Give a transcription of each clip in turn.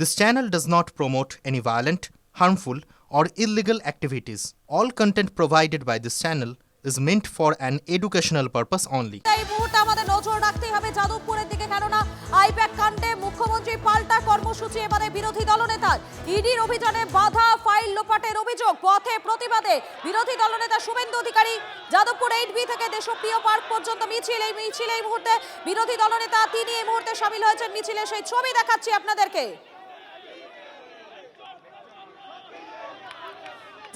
This channel does not promote any violent, harmful, or illegal activities. All content provided by this channel is meant for an educational purpose only. এই মুহূর্তে আমাদের নজর রাখতেই হবে যাদবপুরের দিকে, কেননা আইপ্যাক কাণ্ডে মুখ্যমন্ত্রী পাল্টা কর্মসূচি এবারে বিরোধী দলনেতার। ইডির অভিযানে বাধা, ফাইল লোপাটের অভিযোগ, পথে প্রতিবাদে বিরোধী দলনেতা শুভেন্দু অধিকারী। যাদবপুর 8B থেকে দেশপ্রিয় পার্ক পর্যন্ত মিছিল। এই মিছিলে এই মুহূর্তে বিরোধী দলনেতা তিনি এই মুহূর্তে সামিল হয়েছেন মিছিলে, সেই ছবি দেখাচ্ছি আপনাদেরকে।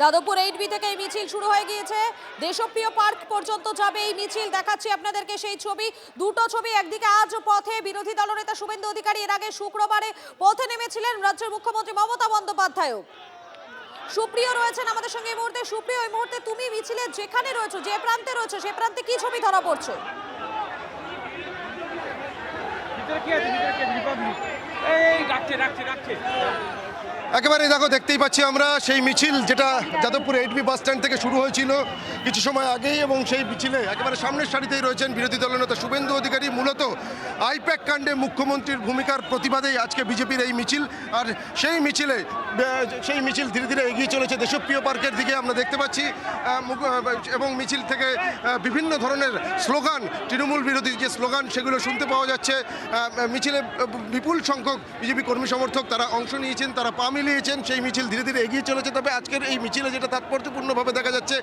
যাদবপুর 8B থেকে এই মিছিল শুরু হয়ে গিয়েছে, দেশপ্রিয় পার্ক পর্যন্ত যাবে এই মিছিল। দেখাচ্ছি আপনাদেরকে সেই ছবি, দুটো ছবি। একদিকে আজ পথে বিরোধী দলনেতা শুভেন্দু অধিকারী, এর আগে শুক্রবারে পথে নেমেছিলেন রাজ্যের মুখ্যমন্ত্রী মমতা বন্দ্যোপাধ্যায়। সুপ্রিয় রয়েছেন আমাদের সঙ্গে এই মুহূর্তে। সুপ্রিয়, এই মুহূর্তে তুমি মিছিলে যেখানে রয়েছো, যে প্রান্তে রয়েছো, সে প্রান্তে কি ছবি ধরা পড়ছে? একেবারে দেখো, দেখতেই পাচ্ছি আমরা সেই মিছিল যেটা যাদবপুর 8B বাস স্ট্যান্ড থেকে শুরু হয়েছিল কিছু সময় আগেই, এবং সেই মিছিলে একেবারে সামনের সারিতেই রয়েছেন বিরোধী দলনেতা শুভেন্দু অধিকারী। মূলত আইপ্যাক কাণ্ডে মুখ্যমন্ত্রীর ভূমিকার প্রতিবাদেই আজকে বিজেপির এই মিছিল। আর সেই মিছিল ধীরে ধীরে এগিয়ে চলেছে দেশপ্রিয় পার্কের দিকে আমরা দেখতে পাচ্ছি, এবং মিছিল থেকে বিভিন্ন ধরনের স্লোগান, তৃণমূল বিরোধী যে স্লোগান, সেগুলো শুনতে পাওয়া যাচ্ছে। মিছিলে বিপুল সংখ্যক বিজেপি কর্মী সমর্থক তারা অংশ নিয়েছেন, তারা পা মিলিয়েছেন। সেই মিছিল ধীরে ধীরে এগিয়ে চলেছে। তবে আজকের এই মিছিলে যেটা তাৎপর্যপূর্ণভাবে দেখা যাচ্ছে,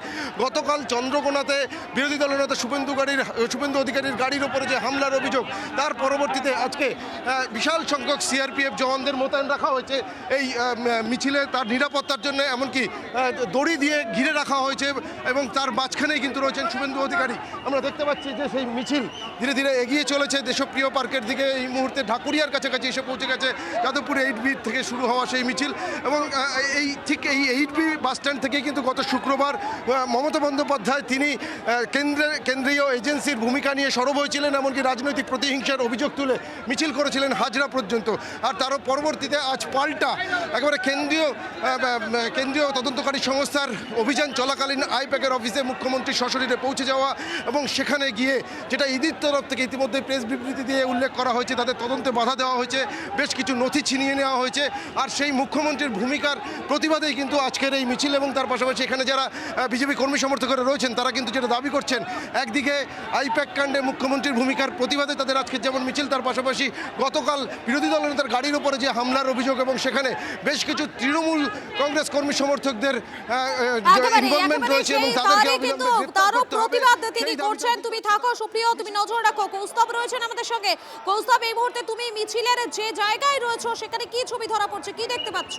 গতকাল চন্দ্রকোনাতে বিরোধী দলনেতা শুভেন্দু অধিকারীর গাড়ির ওপরে যে হামলার অভিযোগ, তার পরবর্তীতে আজকে বিশাল সংখ্যক সিআরপিএফ জওয়ানদের মোতায়েন রাখা হয়েছে এই মিছিলে, তার নিরাপত্তার জন্য। এমনকি দড়ি দিয়ে ঘিরে রাখা হয়েছে, এবং তার মাঝখানেই কিন্তু রয়েছেন শুভেন্দু অধিকারী। আমরা দেখতে পাচ্ছি যে সেই মিছিল ধীরে ধীরে এগিয়ে চলেছে দেশপ্রিয় পার্কের দিকে। এই মুহূর্তে ঢাকুরিয়ার কাছাকাছি এসে পৌঁছে গেছে যাদবপুর 8B থেকে শুরু হওয়া সেই মিছিল। এবং এই 8B বাস স্ট্যান্ড থেকে কিন্তু গত শুক্রবার মমতা বন্দ্যোপাধ্যায় তিনি কেন্দ্রীয় এজেন্সির ভূমিকা নিয়ে সরব হয়েছিলেন, এমনকি রাজনৈতিক প্রতিহিংসার অভিযোগ তুলে মিছিল করেছিলেন হাজরা পর্যন্ত। আর তারও পরবর্তীতে আজ পাল্টা একেবারে কেন্দ্রীয় তদন্তকারী সংস্থার অভিযান চলাকালীন আইপ্যাকের অফিসে মুখ্যমন্ত্রী সশরীরে পৌঁছে যাওয়া, এবং সেখানে গিয়ে যেটা ইডির তরফ থেকে ইতিমধ্যে প্রেস বিবৃতি দিয়ে উল্লেখ করা হয়েছে, তাদের তদন্তে বাধা দেওয়া হয়েছে, বেশ কিছু নথি ছিনিয়ে নেওয়া হয়েছে। আর সেই মুখ্যমন্ত্রীর ভূমিকার প্রতিবাদেই কিন্তু আজকের এই মিছিল। এবং তার পাশাপাশি এখানে যারা বিজেপি কর্মী সমর্থকরা রয়েছেন, তারা কিন্তু যেটা দাবি করছেন, একদিকে আইপ্যাক কাণ্ডে মুখ্যমন্ত্রীর ভূমিকার প্রতিবাদে তাদের আজকের যেমন মিছিল, তার পাশাপাশি গতকাল বিরোধী দলনেতার গাড়ির উপরে যে হামলার অভিযোগ, এবং সেখানে বেশ কিছু তৃণমূল কংগ্রেস কর্মী সমর্থকদের ইনভলভমেন্ট রয়েছে, এবং তাদেরকে তারও প্রতিবাদ তিনি করছেন। তুমি থাকো সুপ্রিয়, তুমি নজর রাখো। কৌস্তব রয়েছেন আমাদের সঙ্গে। কৌস্তব, এই মুহূর্তে তুমি মিছিলের যে জায়গায় রয়েছো, সেখানে কি ছবি ধরা পড়ছে, কি দেখতে পাচ্ছ?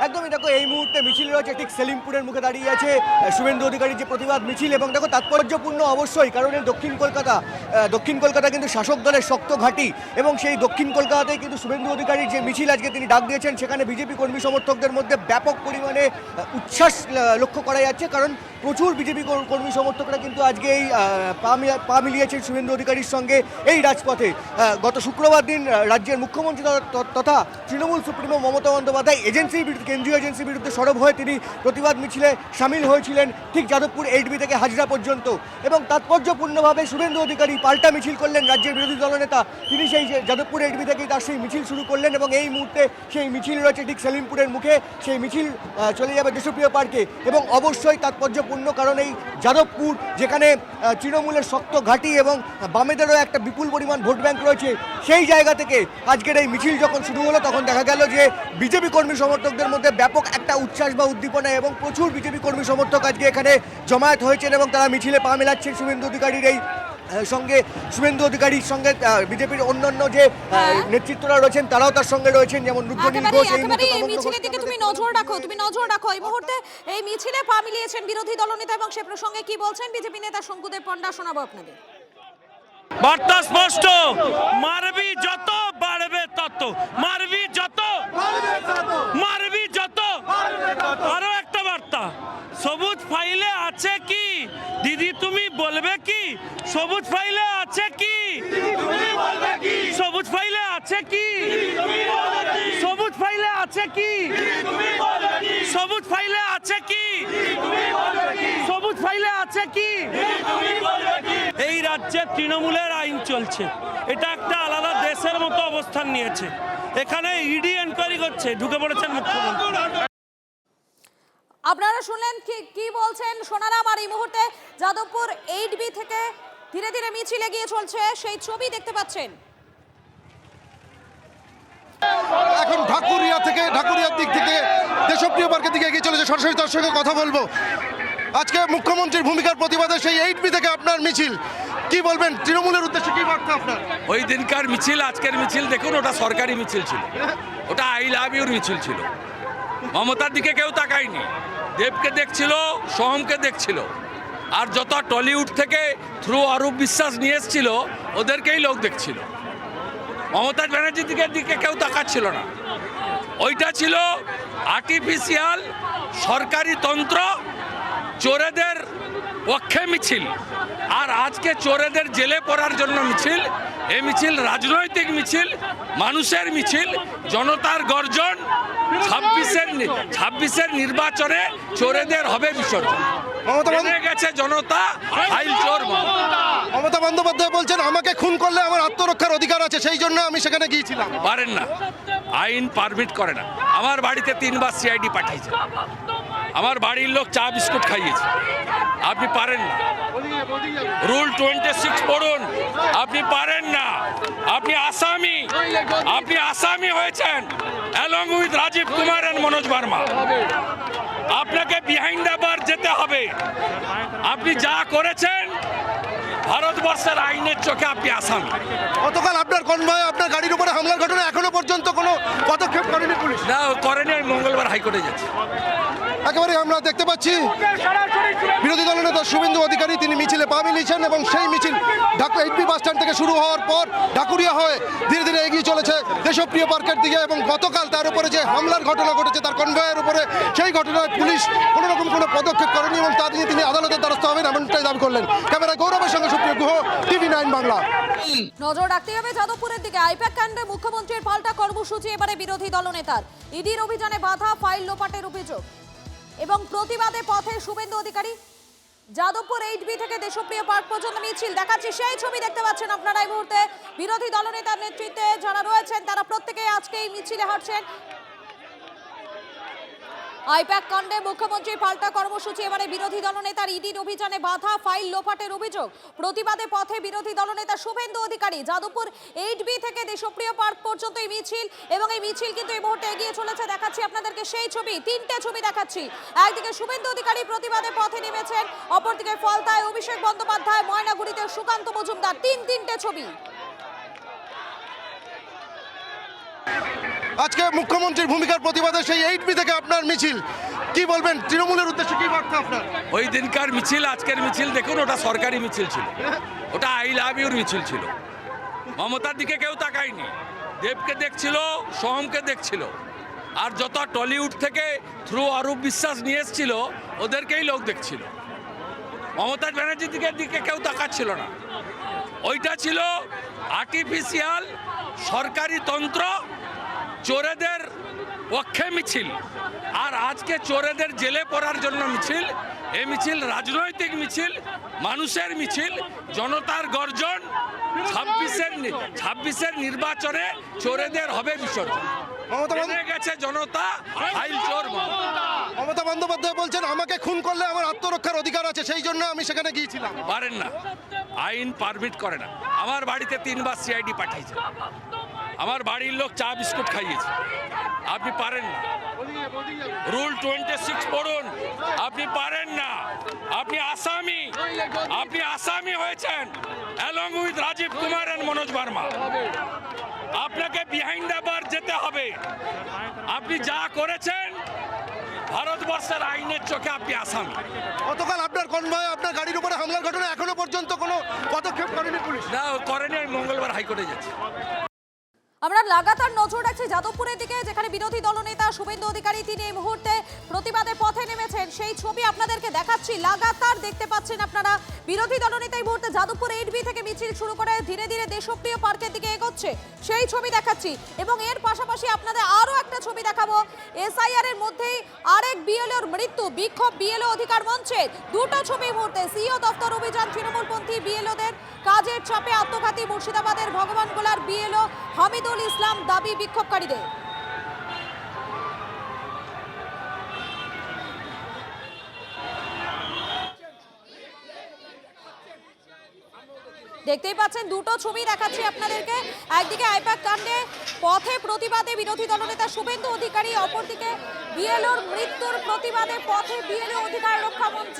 একদমই দেখো, এই মুহূর্তে মিছিল রয়েছে ঠিক সেলিমপুরের মুখে দাঁড়িয়ে আছে শুভেন্দু অধিকারীর যে প্রতিবাদ মিছিল। এবং দেখো, তাৎপর্যপূর্ণ অবশ্যই, কারণ এই দক্ষিণ কলকাতা কিন্তু শাসক দলের শক্ত ঘাঁটি, এবং সেই দক্ষিণ কলকাতাতেই কিন্তু শুভেন্দু অধিকারীর যে মিছিল আজকে তিনি ডাক দিয়েছেন, সেখানে বিজেপি কর্মী সমর্থকদের মধ্যে ব্যাপক পরিমাণে উচ্ছ্বাস লক্ষ্য করা যাচ্ছে। কারণ প্রচুর বিজেপি কর্মী সমর্থকরা কিন্তু আজকে এই পা মিলিয়েছেন শুভেন্দু অধিকারীর সঙ্গে এই রাজপথে। গত শুক্রবার দিন রাজ্যের মুখ্যমন্ত্রী তথা তৃণমূল সুপ্রিমো মমতা বন্দ্যোপাধ্যায় কেন্দ্রীয় এজেন্সির বিরুদ্ধে সরব হয়ে তিনি প্রতিবাদ মিছিলে সামিল হয়েছিলেন ঠিক যাদবপুর 8B থেকে হাজরা পর্যন্ত। এবং তাৎপর্যপূর্ণভাবে শুভেন্দু অধিকারী পাল্টা মিছিল করলেন রাজ্যের বিরোধী দলনেতা। তিনি সেই যাদবপুর 8B থেকেই তার সেই মিছিল শুরু করলেন, এবং এই মুহূর্তে সেই মিছিল রয়েছে ঠিক সেলিমপুরের মুখে। সেই মিছিল চলে যাবে দেশপ্রিয় পার্কে। এবং অবশ্যই তাৎপর্যপূর্ণ, কারণ এই যাদবপুর, যেখানে তৃণমূলের শক্ত ঘাঁটি এবং বামেদেরও একটা বিপুল পরিমাণ ভোট ব্যাংক রয়েছে, সেই জায়গা থেকে আজকের এই মিছিল যখন শুরু হলো, তখন দেখা গেল যে বিজেপি কর্মী সমর্থকদের মধ্যে ব্যাপক একটা উচ্ছ্বাস বা উদ্দীপনা, এবং প্রচুর বিজেপি কর্মী সমর্থক আজকে এখানে জমায়েত হয়েছেন, এবং তারা মিছিলে পা মেলাচ্ছেন শুভেন্দু অধিকারীর এই সঙ্গে। শুভেন্দু অধিকারীর সঙ্গে বিজেপির অন্যান্য যে নেতৃত্বরা রয়েছেন, তারাও তার সঙ্গে রয়েছেন, যেমন রুদ্রনীল ঘোষ। এই মিছিলের দিকে তুমি নজর রাখো। এই মুহূর্তে এই মিছিলে পা মিলিয়েছেন বিরোধী দলনেতা, এবং সে প্রসঙ্গে কি বলছেন বিজেপি নেতা শঙ্কুদেব পণ্ডা, শোনাবো আপনাদের। বার্তা স্পষ্ট, মারবি যত বাড়বে তত, মারবি যত আরো একটা বার্তা, সবুজ ফাইলে আছে কি দিদি তুমি বলবে কি, সবুজ ফাইলে আছে কি, সবুজ ফাইলে আছে কি, সবুজ ফাইলে আছে কি, সবুজ ফাইলে আছে কি, সবুজ ফাইলে আছে কি, রাজ্যে তৃণমূলের আইন চলছে, এটা একটা আলাদা দেশের মতো অবস্থান নিয়েছে। এখানে ইডি এনকোয়ারি করছে, ঢুকে পড়েছেন মুখ্যমন্ত্রী। আপনারা শুনলেন কি বলছেন সোনারাম। আর এই মুহূর্তে যাদবপুর 8B থেকে ধীরে ধীরে মিছিল এগিয়ে চলছে, সেই ছবি দেখতে পাচ্ছেন। এখন ঢাকুরিয়ার দিক থেকে দেশপ্রিয় পার্কের দিকে এগিয়ে চলেছে। সরাসরি তার সঙ্গে কথা বলবো। আজকে মুখ্যমন্ত্রীর ভূমিকার প্রতিবাদে সেই 8B থেকে আপনার মিছিল, কি বলবেন? তৃণমূলের উদ্দেশ্যে কি বার্তা আপনার? ওই দিনকার মিছিল আজকের মিছিল দেখুন, ওটা সরকারি মিছিল ছিল, ওটা আই লাভ ইউর মিছিল ছিল। মমতার দিকে কেউ তাকায়নি, দেবকে দেখছিল, সোহমকে দেখছিল, আর যত টলিউড থেকে থ্রু অরূপ বিশ্বাস নিয়ে এসেছিল ওদেরকেই লোক দেখছিল। মমতা ব্যানার্জির দিকে কেউ তাকাচ্ছিল না। ওইটা ছিল আর্টিফিশিয়াল সরকারি তন্ত্র, চোরেদের পক্ষে মিছিল। আর আজকে চোরেদের জেলে পড়ার জন্য মিছিল। এই মিছিল রাজনৈতিক মিছিল, মানুষের মিছিল, জনতার গর্জন। 26-এর নির্বাচনে চোরেদের হবে বিসর্জন। জেনে গেছে জনতা, ফাইল চোর। মমতা বন্দ্যোপাধ্যায় বলছেন আমাকে খুন করলে আমার আত্মরক্ষার অধিকার আছে, সেই জন্য আমি সেখানে গিয়েছিলাম। পারেন না, আইন পারমিট করে না। আমার বাড়িতে 3বার সিআইডি পাঠিয়েছে, আমার বাড়ির লোক চা বিস্কুট খাইয়েছে, আপনি পারেন না। রুল 26 পড়ুন, আপনি পারেন না। আপনি আসামি হয়েছেন along with Rajiv Kumar and Manoj Barma. আপনাকে বিহাইন্ড দ্য বার যেতে হবে। আপনি যা করেছেন ভারতবর্ষের আইনের চোখে আপনি আসামি। গতকাল আপনার কনভয়ে আপনার গাড়ির উপরে হামলার ঘটনা এখনো পর্যন্ত কোনো পদক্ষেপ করেনি পুলিশ? না, করেনি। আমি মঙ্গলবার হাইকোর্টে যাচ্ছি। একেবারে আমরা দেখতে পাচ্ছি বিরোধী দলনেতা শুভেন্দু অধিকারী তিনি মিছিলে পা মিলিয়েছেন এবং সেই মিছিল 8B বাস স্ট্যান্ড থেকে শুরু হওয়ার পর ঢাকুরিয়া হয়ে ধীরে ধীরে এগিয়ে চলেছে দেশপ্রিয় পার্কের দিকে। এবং গতকাল তার উপরে যে হামলার ঘটনা ঘটেছে তার কনভয়ের উপরে, সেই ঘটনায় পুলিশ কোনো রকম কোনো পদক্ষেপ করেনি এবং তা নিয়ে তিনি আদালতের দ্বারস্থ হবেন এমনটাই দাবি করলেন। ক্যামেরায় গৌরবের সঙ্গে সুপ্রিয় গুহ, TV9 বাংলা। নজর রাখতে হবে যাদবপুরের দিকে। আইপ্যাক কাণ্ডে মুখ্যমন্ত্রীর পাল্টা কর্মসূচি এবারে বিরোধী দলনেতার। ইডির অভিযানে বাধা, ফাইল লোপাটের অভিযোগ এবং প্রতিবাদে পথে শুভেন্দু অধিকারী। যাদবপুর 8B থেকে দেশপ্রিয় পার্ক পর্যন্ত মিছিল দেখাচ্ছি, সেই ছবি দেখতে পাচ্ছেন আপনারা এই মুহূর্তে। বিরোধী দলনেতার নেতৃত্বে যারা রয়েছেন তারা প্রত্যেকেই আজকে এই মিছিলে হাঁটছেন। আইপ্যাক কাণ্ডে মুখ্যমন্ত্রীর পাল্টা কর্মসূচি এবারে বিরোধী দলনেতার। ইডির অভিযানে বাধা, ফাইল লোপাটের অভিযোগ, প্রতিবাদে পথে বিরোধী দলনেতা শুভেন্দু অধিকারী। যাদবপুর 8B থেকে দেশপ্রিয় পার্ক পর্যন্ত এই মিছিল, এবং এই মিছিল কিন্তু এই মুহূর্তে এগিয়ে চলেছে। দেখাচ্ছি আপনাদেরকে সেই ছবি, 3টে ছবি দেখাচ্ছি। একদিকে শুভেন্দু অধিকারী প্রতিবাদে পথে নেমেছেন, অপরদিকে ফলতায় অভিষেক বন্দ্যোপাধ্যায়, ময়নাগুড়িতে সুকান্ত মজুমদার। তিনটে ছবি। আজকে মুখ্যমন্ত্রীর ভূমিকার প্রতিবাদে সেই 8B থেকে আপনার মিছিল, কি বলবেন? তৃণমূলের উদ্দেশ্যে কি বার্তা আপনার? ওই দিনকার মিছিল আজকের মিছিল দেখুন, ওটা সরকারি মিছিল ছিল, ওটা আই লাভ ইউর মিছিল ছিল। মমতার দিকে কেউ তাকায়নি, দেবকে দেখছিল, সোহমকে দেখছিল, আর যত টলিউড থেকে থ্রু অরূপ বিশ্বাস নিয়ে এসেছিল ওদেরকেই লোক দেখছিল। মমতা ব্যানার্জির দিকে কেউ তাকাচ্ছিল না। ওইটা ছিল আর্টিফিশিয়াল সরকারি তন্ত্র, চোরেদের পক্ষে মিছিল। আর আজকে চোরেদের জেলে পড়ার জন্য মিছিল। এই মিছিল রাজনৈতিক মিছিল, মানুষের মিছিল, জনতার গর্জন। 26-এর নির্বাচনে চোরেদের হবে বিসর্জন। জেনে গেছে জনতা, ফাইল চোর। মমতা বন্দ্যোপাধ্যায় বলছেন আমাকে খুন করলে আমার আত্মরক্ষার অধিকার আছে, সেই জন্য আমি সেখানে গিয়েছিলাম। পারেন না, আইন পারমিট করে না। আমার বাড়িতে 3বার সিআইডি পাঠিয়েছে, আমার বাড়ির লোক চা বিস্কুট খাইয়েছে, আপনি পারেন না। রুল 26 পড়ুন, আপনি পারেন না। আপনি আসামি হয়েছেন along with Rajiv Kumar and Manoj Barma. আপনাকে বিহাইন্ড দ্য বার যেতে হবে। আপনি যা করেছেন ভারতবর্ষের আইনের চোখে আপনি আসামি। গতকাল আপনার কনভয়ে আপনার গাড়ির উপরে হামলার ঘটনা এখনো পর্যন্ত কোনো পদক্ষেপ করেনি পুলিশ? না, করেনি। আমি মঙ্গলবার হাইকোর্টে যাচ্ছি। আমরা লাগাতার নজর রাখছি যাদবপুরের দিকে, যেখানে বিরোধী দলনেতা শুভেন্দু অধিকারী তিনি এই মুহূর্তে প্রতিবাদে পথে নেমেছেন। সেই ছবি আপনাদেরকে দেখাচ্ছি, লাগাতার দেখতে পাচ্ছেন আপনারা। বিরোধী দলনেতা এই মুহূর্তে যাদবপুর 8B থেকে মিছিল শুরু করে ধীরে ধীরে দেশপ্রিয় পার্কের দিকে এগোচ্ছে, সেই ছবি দেখাচ্ছি। এবং এর পাশাপাশি আপনাদের আরও একটা ছবি দেখাবো। SIR এর মধ্যেই আরেক বিএলওর মৃত্যু, বিক্ষোভ বিএলও অধিকার মঞ্চে। দুটো ছবি মুহূর্তে। সিও দপ্তর অভিযান, তৃণমূলপন্থী বিএলওদের কাজের চাপে আত্মঘাতী মুর্শিদাবাদের ভগবানগোলার বিএলও হামিদুল ইসলাম দাবি বিক্ষোভকারীদের। দেখতেই পাচ্ছেন দুটো ছবি দেখাচ্ছি আপনাদেরকে, একদিকে আইপ্যাক কাণ্ডে পথে প্রতিবাদে বিরোধী দলনেতা শুভেন্দু অধিকারী, অপরদিকে বিএলওর মৃত্যুর প্রতিবাদে পথে বিএলও অধিকার রক্ষা মঞ্চ।